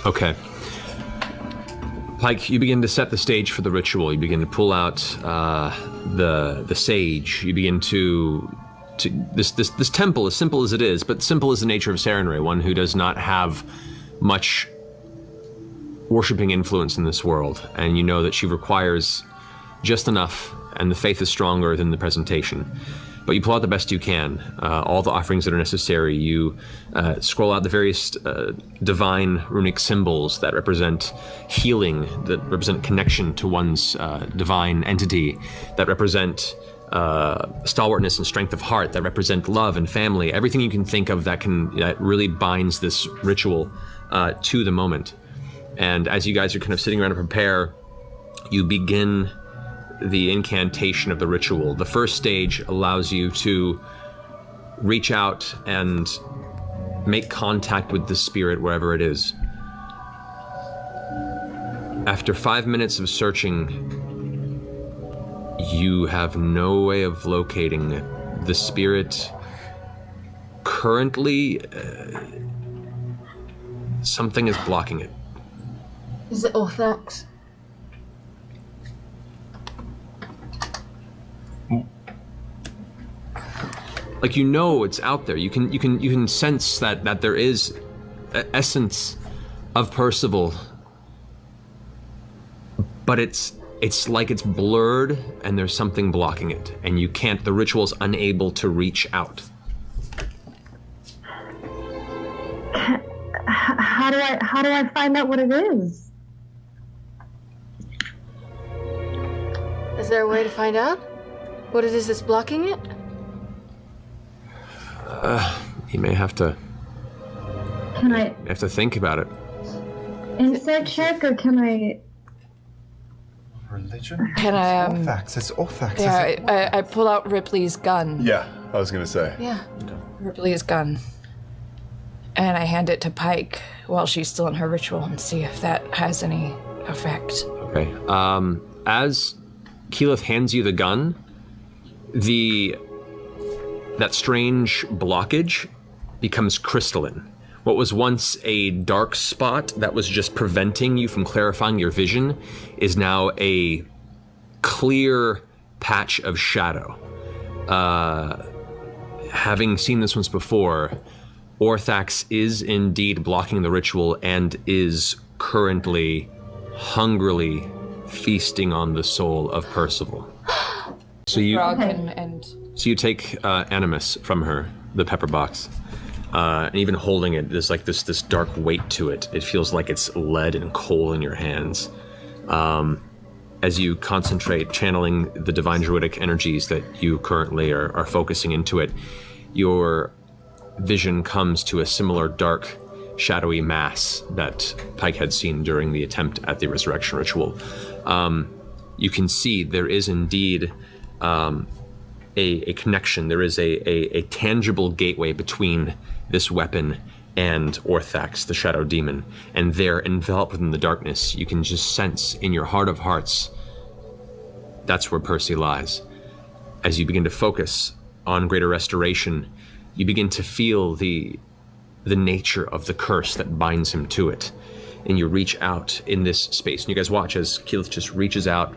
Okay. Pike, you begin to set the stage for the ritual. You begin to pull out the sage. You begin to this temple, as simple as it is, but simple is the nature of Sarenrae, one who does not have much worshipping influence in this world, and you know that she requires just enough, and the faith is stronger than the presentation. But you pull out the best you can, all the offerings that are necessary. You scroll out the various divine runic symbols that represent healing, that represent connection to one's divine entity, that represent stalwartness and strength of heart, that represent love and family, everything you can think of that really binds this ritual to the moment. And as you guys are kind of sitting around to prepare, you begin the incantation of the ritual. The first stage allows you to reach out and make contact with the spirit wherever it is. After 5 minutes of searching, you have no way of locating the spirit. Currently, something is blocking it. Is it Orthax? Like, you know it's out there. You can sense that there is an essence of Percival, but it's like it's blurred and there's something blocking it, and you can't. The ritual's unable to reach out. How do I find out what it is? Is there a way to find out what it is that's blocking it? You may have to. Can I? You have to think about it. Insight check, or can I? Religion? Can I? Orthax. It's Orthax. Yeah, I pull out Ripley's gun. Yeah, I was gonna say. Yeah. Ripley's gun. And I hand it to Pike while she's still in her ritual and see if that has any effect. Okay. As Keyleth hands you the gun, that strange blockage becomes crystalline. What was once a dark spot that was just preventing you from clarifying your vision is now a clear patch of shadow. Having seen this once before, Orthax is indeed blocking the ritual and is currently hungrily feasting on the soul of Percival. So you take Animus from her, the pepper box, and even holding it, there's like this dark weight to it. It feels like it's lead and coal in your hands. As you concentrate, channeling the divine druidic energies that you currently are focusing into it, your vision comes to a similar dark, shadowy mass that Pike had seen during the attempt at the resurrection ritual. You can see there is indeed a connection. There is a tangible gateway between this weapon and Orthax, the shadow demon. And there, enveloped within the darkness, you can just sense in your heart of hearts, that's where Percy lies. As you begin to focus on greater restoration, you begin to feel the nature of the curse that binds him to it. And you reach out in this space. And you guys watch as Keyleth just reaches out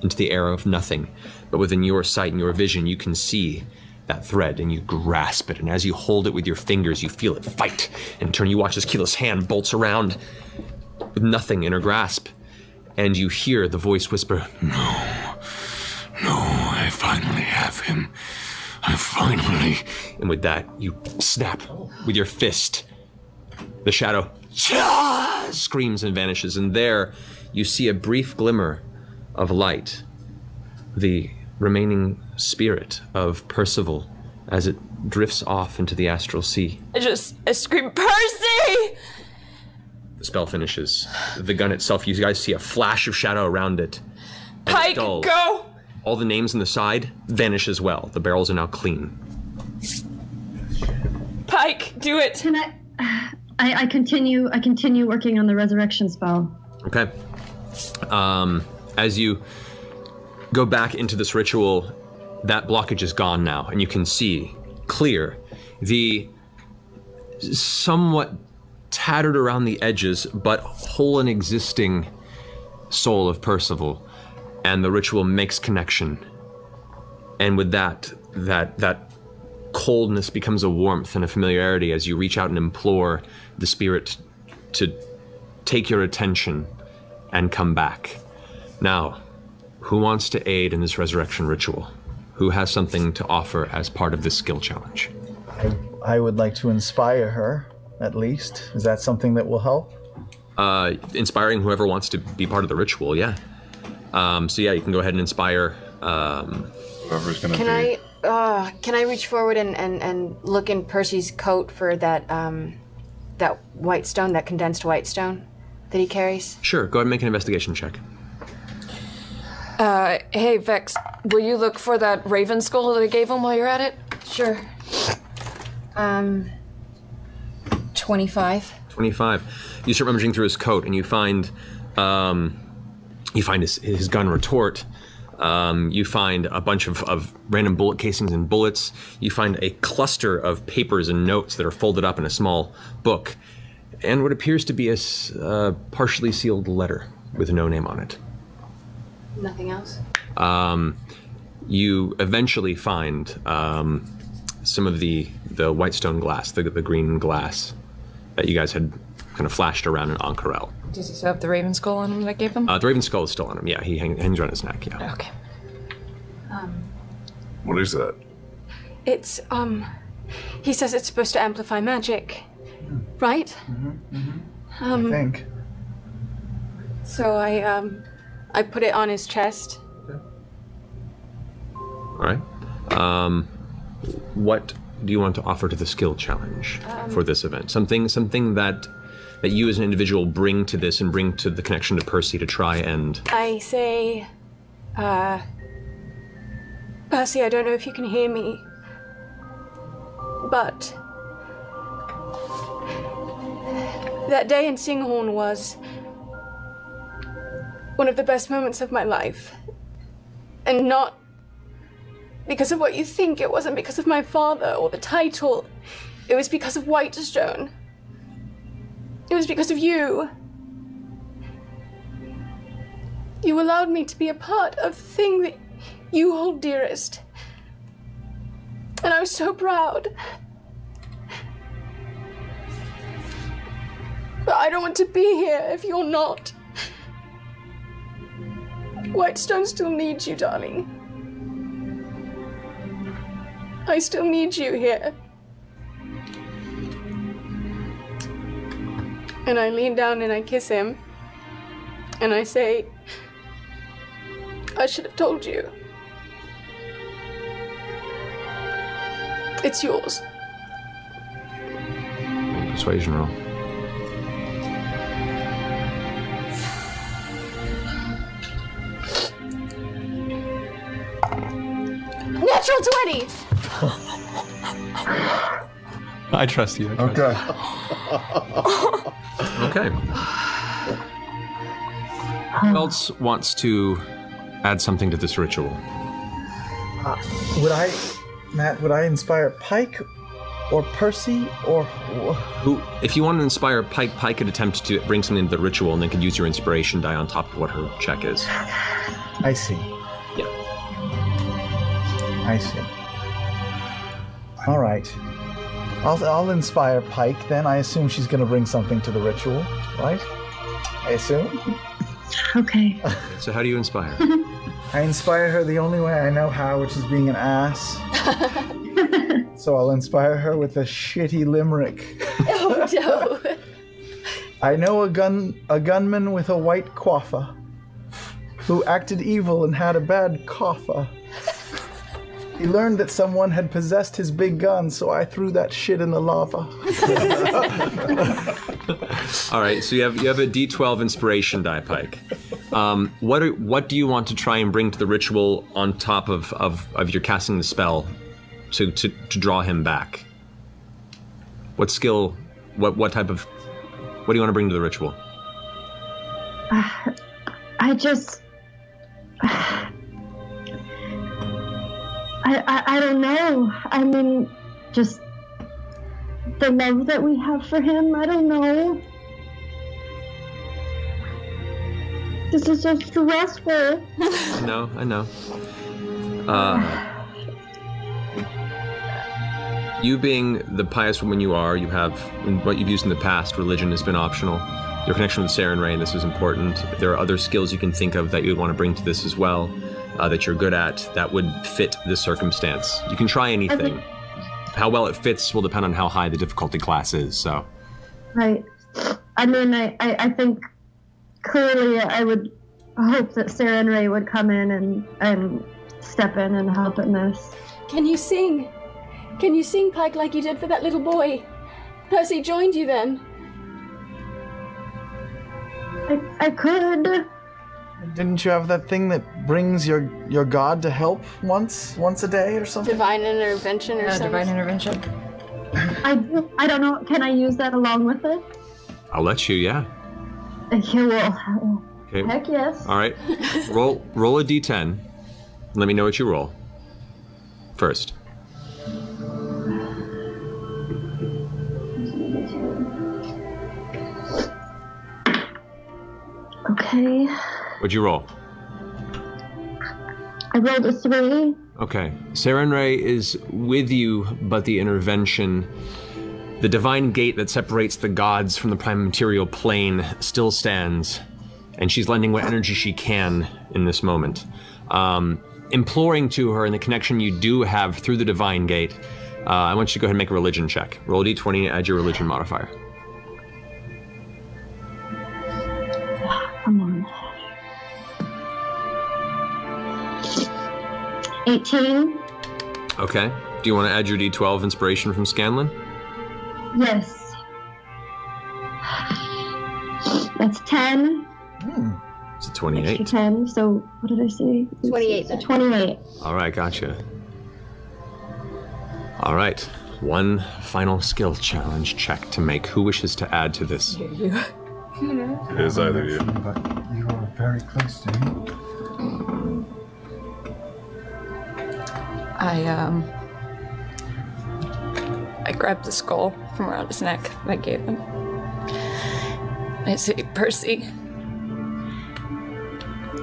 into the air of nothing. But within your sight and your vision, you can see that thread, and you grasp it. And as you hold it with your fingers, you feel it fight. In turn, you watch as Keyleth's hand bolts around with nothing in her grasp. And you hear the voice whisper, No, I finally have him. I finally... And with that, you snap with your fist. The shadow screams and vanishes. And there, you see a brief glimmer of light. The remaining spirit of Percival as it drifts off into the astral sea. I scream, Percy! The spell finishes. The gun itself, you guys see a flash of shadow around it. Pike, go! All the names on the side vanish as well. The barrels are now clean. Pike, do it! Can I continue working on the resurrection spell. Okay. As you go back into this ritual, that blockage is gone now, and you can see clear the somewhat tattered around the edges, but whole and existing soul of Percival, and the ritual makes connection. And with that coldness becomes a warmth and a familiarity as you reach out and implore the spirit to take your attention and come back. Now, who wants to aid in this resurrection ritual? Who has something to offer as part of this skill challenge? I would like to inspire her, at least. Is that something that will help? Inspiring whoever wants to be part of the ritual, yeah. So yeah, you can go ahead and inspire. Whoever's gonna Can I reach forward and look in Percy's coat for that that white stone, that condensed white stone that he carries? Sure, go ahead and make an investigation check. Hey, Vex, will you look for that raven skull that I gave him while you're at it? Sure. 25. 25. You start rummaging through his coat, and you find his gun retort. You find a bunch of random bullet casings and bullets. You find a cluster of papers and notes that are folded up in a small book, and what appears to be a partially sealed letter with no name on it. Nothing else? You eventually find some of the white stone glass, the green glass that you guys had kind of flashed around in Ankarel. Does he still have the raven skull on him that I gave him? The raven skull is still on him, yeah. He hangs around his neck, yeah. Okay. What is that? It's, he says it's supposed to amplify magic, right? I think. So I put it on his chest. All right. What do you want to offer to the skill challenge for this event? Something that you as an individual bring to this and bring to the connection to Percy to try and... I say, Percy, I don't know if you can hear me, but that day in Singhorn was one of the best moments of my life. And not because of what you think. It wasn't because of my father or the title. It was because of Whitestone. It was because of you. You allowed me to be a part of the thing that you hold dearest. And I was so proud. But I don't want to be here if you're not. Whitestone still needs you, darling. I still need you here. And I lean down and I kiss him. And I say, I should have told you. It's yours. Persuasion roll. Natural 20! I trust you. Okay. Okay. Who else wants to add something to this ritual? Would I inspire Pike or Percy or... Who, if you want to inspire Pike, Pike could attempt to bring something to the ritual and then could use your inspiration die on top of what her check is. I see. Yeah. I see. All right. I'll inspire Pike then. I assume she's going to bring something to the ritual, right? I assume. Okay. So how do you inspire? I inspire her the only way I know how, which is being an ass. So I'll inspire her with a shitty limerick. Oh no. I know a gunman with a white coiffer who acted evil and had a bad cougher. He learned that someone had possessed his big gun, so I threw that shit in the lava. All right, so you have a D12 inspiration die, Pike. What do you want to try and bring to the ritual on top of your casting the spell to draw him back? What skill? What type of? What do you want to bring to the ritual? I just... I don't know. I mean, just the love that we have for him. I don't know. This is so stressful. I know. You being the pious woman you are, you have, what you've used in the past, religion has been optional. Your connection with Saren Ray, this is important. There are other skills you can think of that you would want to bring to this as well, that you're good at, that would fit this circumstance. You can try anything. How well it fits will depend on how high the difficulty class is, so. Right. I mean, I think clearly I would hope that Saren Ray would come in and step in and help in this. Can you sing? Can you sing, Pike, like you did for that little boy? Percy joined you then. I could. Didn't you have that thing that brings your god to help once a day or something? Divine intervention or something? Divine intervention. I don't know. Can I use that along with it? I'll let you, yeah. Okay, well, Okay. heck yes. All right. Roll a d10. Let me know what you roll. First. Okay. What'd you roll? I rolled a 3. Okay. Saren Ray is with you, but the intervention, the divine gate that separates the gods from the prime material plane still stands, and she's lending what energy she can in this moment. Imploring to her in the connection you do have through the divine gate, I want you to go ahead and make a religion check. Roll a d20 and add your religion modifier. Come on. 18. Okay. Do you want to add your d12 inspiration from Scanlan? Yes. That's 10. It's a 28. Extra 10. So what did I say? 28 So then. 28. All right, gotcha. All right, one final skill challenge check to make. Who wishes to add to this? It is either you. But you are very close to me. I grabbed the skull from around his neck that I gave him. I say, Percy,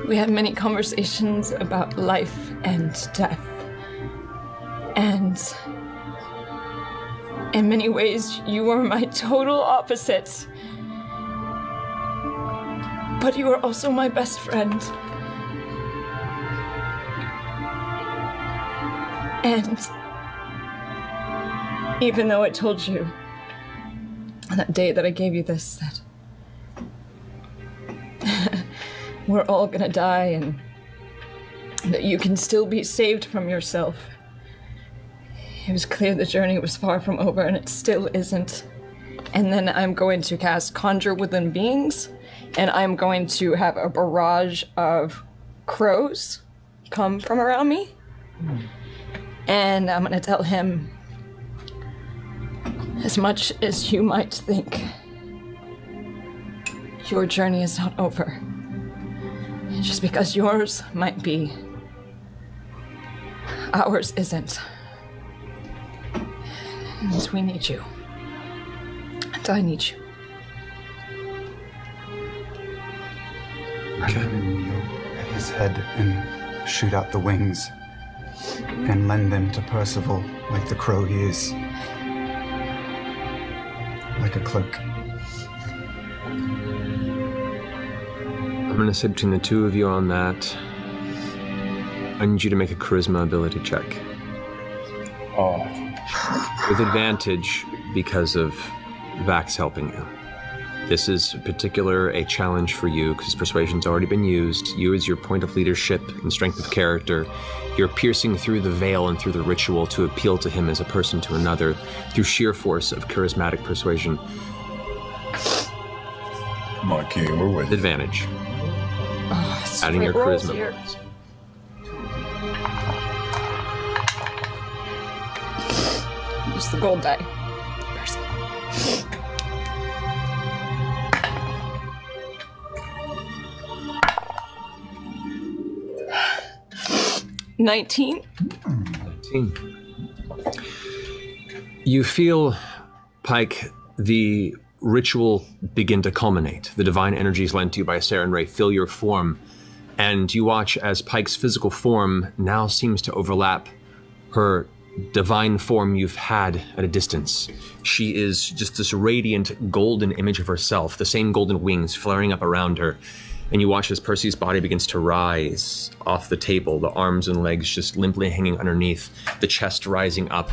we had many conversations about life and death. And in many ways, you are my total opposite. But you are also my best friend. And even though I told you on that day that I gave you this, that we're all gonna die and that you can still be saved from yourself, it was clear the journey was far from over, and it still isn't. And then I'm going to cast Conjure Within Beings, and I'm going to have a barrage of crows come from around me. And I'm gonna tell him, as much as you might think, your journey is not over. Just because yours might be, ours isn't. And we need you. And I need you. I'm gonna kneel at his head and shoot out the wings and lend them to Percival like the crow he is. Like a cloak. I'm gonna say between the two of you on that, I need you to make a charisma ability check. Oh. With advantage because of Vax helping you. This is a challenge for you because persuasion's already been used. You, as your point of leadership and strength of character, you're piercing through the veil and through the ritual to appeal to him as a person to another through sheer force of charismatic persuasion. Come on, King, we're with you. Advantage. Oh, Adding your rolls charisma here. bonus. Use the gold die. Percy. 19. 19. You feel Pike, the ritual begin to culminate. The divine energies lent to you by Saren Ray fill your form, and you watch as Pike's physical form now seems to overlap her divine form you've had at a distance. She is just this radiant golden image of herself, the same golden wings flaring up around her. And you watch as Percy's body begins to rise off the table, the arms and legs just limply hanging underneath, the chest rising up.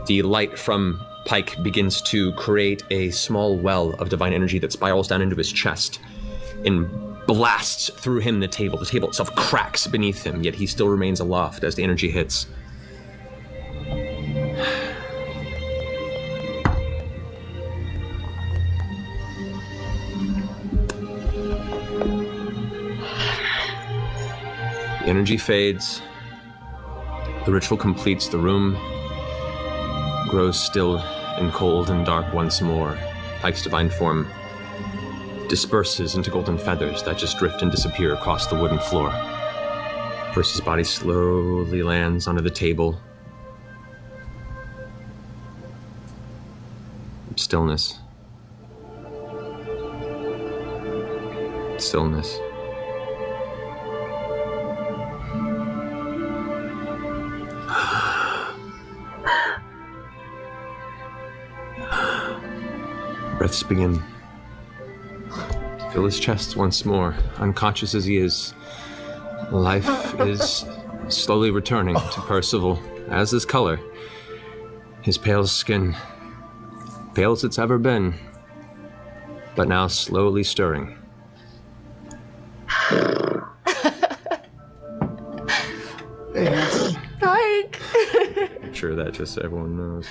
The light from Pike begins to create a small well of divine energy that spirals down into his chest and blasts through him the table. The table itself cracks beneath him, yet he still remains aloft as the energy hits. The energy fades. The ritual completes. The room grows still and cold and dark once more. Pike's divine form disperses into golden feathers that just drift and disappear across the wooden floor. Percy's body slowly lands onto the table. Stillness. Stillness. Breaths begin to fill his chest once more. Unconscious as he is, life is slowly returning to Percival, as is color. His pale skin, pale as it's ever been, but now slowly stirring. Pike! I'm sure that just so everyone knows.